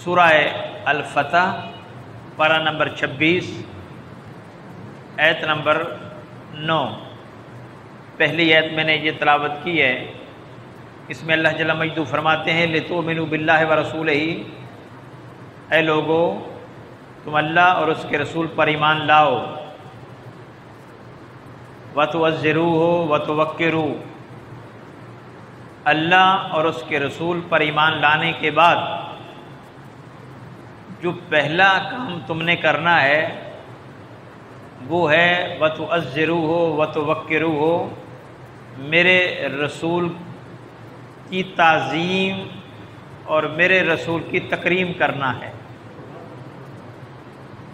سورہ الفتح پارہ نمبر 26 آیت نمبر 9۔ پہلی آیت میں نے یہ تلاوت کی ہے، اس میں اللہ جل مجدہ فرماتے ہیں لِتُؤْمِنُوا بِاللَّهِ وَرَسُولِهِ، اے لوگو تم اللہ اور اس کے رسول پر ایمان لاؤ، وَتُعَزِّرُوهُ وَتُوَقِّرُوهُ، اللہ اور اس کے رسول پر ایمان لانے کے بعد جو پہلا کام تم نے کرنا ہے وہ ہے وَتُعَزِّرُوهُ وَتُوَقِّرُوهُ، میرے رسول کی تعظیم اور میرے رسول کی تکریم کرنا ہے،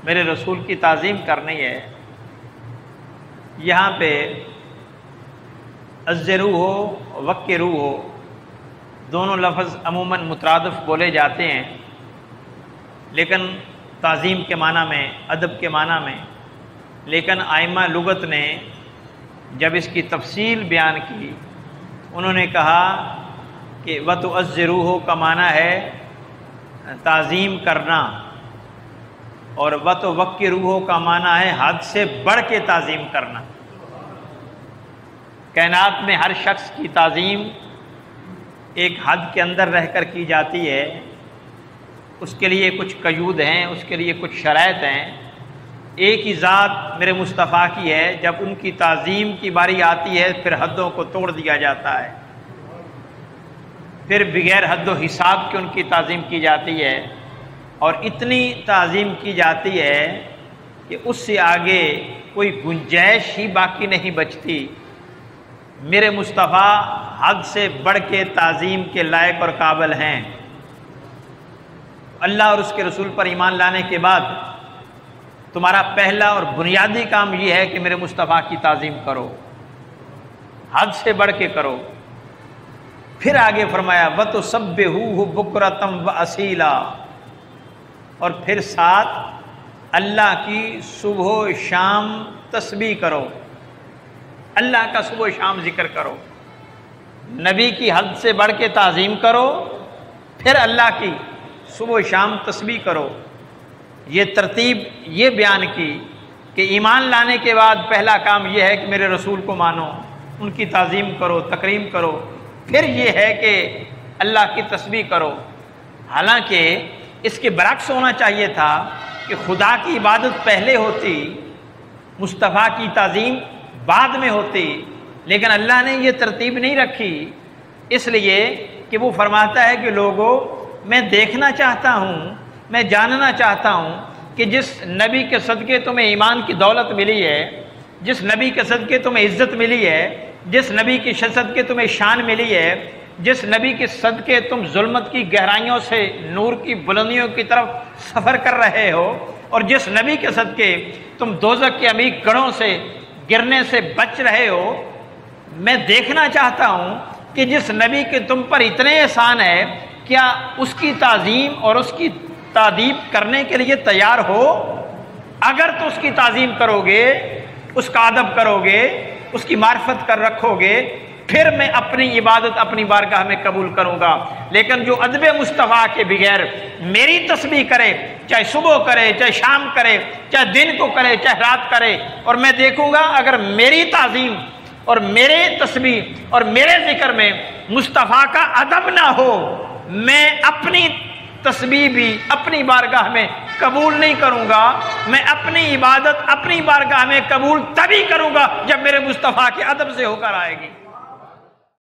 میرے رسول کی تعظیم کرنی ہے۔ یہاں پہ عزروہ وقروہ دونوں لفظ عموماً مترادف بولے جاتے ہیں، لیکن تعظیم کے معنی میں، ادب کے معنی میں، لیکن ائمہ لغت نے جب اس کی تفصیل بیان کی انہوں نے کہا کہ وَتُعَزِّرُوهُ کا معنی ہے تعظیم کرنا، اور وَتُوَقِّرُوهُ کا معنی ہے حد سے بڑھ کے تعظیم کرنا۔ کائنات میں ہر شخص کی تعظیم ایک حد کے اندر رہ کر کی جاتی ہے، اس کے لیے کچھ قیود ہیں، اس کے لیے کچھ شرائط ہیں۔ ایک ہی ذات میرے مصطفیٰ کی ہے، جب ان کی تعظیم کی باری آتی ہے پھر حدوں کو توڑ دیا جاتا ہے، پھر بغیر حد و حساب کے ان کی تعظیم کی جاتی ہے، اور اتنی تعظیم کی جاتی ہے کہ اس سے آگے کوئی گنجائش ہی باقی نہیں بچتی۔ میرے مصطفیٰ حد سے بڑھ کے تعظیم کے لائق اور قابل ہیں۔ اللہ اور اس کے رسول پر ایمان لانے کے بعد تمہارا پہلا اور بنیادی کام یہ ہے کہ میرے مصطفیٰ کی تعظیم کرو، حد سے بڑھ کے کرو۔ پھر آگے فرمایا وَتُسَبِّحُوهُ بُكْرَةً وَأَصِيلًا، اور پھر ساتھ اللہ کی صبح و شام تسبیح کرو، اللہ کا صبح و شام ذکر کرو، نبی کی حد سے بڑھ کے تعظیم کرو، پھر اللہ کی صبح و شام تسبیح کرو۔ یہ ترتیب یہ بیان کی کہ ایمان لانے کے بعد پہلا کام یہ ہے کہ میرے رسول کو مانو، ان کی تعظیم کرو، تکریم کرو، پھر یہ ہے کہ اللہ کی تسبیح کرو۔ حالانکہ اس کے برعکس ہونا چاہیے تھا کہ خدا کی عبادت پہلے ہوتی، مصطفیٰ کی تعظیم بعد میں ہوتی، لیکن اللہ نے یہ ترتیب نہیں رکھی، اس لیے کہ وہ فرماتا ہے کہ لوگوں میں دیکھنا چاہتا ہوں، میں جاننا چاہتا ہوں کہ جس نبی کے صدقے تمہیں ایمان کی دولت ملی ہے، جس نبی کے صدقے تمہیں عزت ملی ہے، جس نبی کی صدقے تمہیں شان ملی ہے، جس نبی کے صدقے تم ظلمت کی گہرائیوں سے نور کی بلندیوں کی طرف سفر کر رہے ہو، اور جس نبی کے صدقے تم دوزخ کے عمیق گڑھوں سے گرنے سے بچ رہے ہو، میں دیکھنا چاہتا ہوں کہ جس نبی کے تم پر اتنے احسان ہے، کیا اس کی تعظیم اور اس کی تعدیب کرنے کے لیے تیار ہو؟ اگر تو اس کی تعظیم کرو گے، اس کا ادب کرو گے، اس کی معرفت کر رکھو گے، پھر میں اپنی عبادت اپنی بارگاہ میں قبول کروں گا۔ لیکن جو ادب مصطفیٰ کے بغیر میری تسبیح کرے، چاہے صبح کرے، چاہے شام کرے، چاہے دن کو کرے، چاہے رات کرے، اور میں دیکھوں گا اگر میری تعظیم اور میرے تسبیح اور میرے ذکر میں مصطفیٰ کا ادب نہ ہو، میں اپنی تسبیح بھی اپنی بارگاہ میں قبول نہیں کروں گا۔ میں اپنی عبادت اپنی بارگاہ میں قبول تبھی کروں گا جب میرے مصطفیٰ کے ادب سے ہو کر آئے گی۔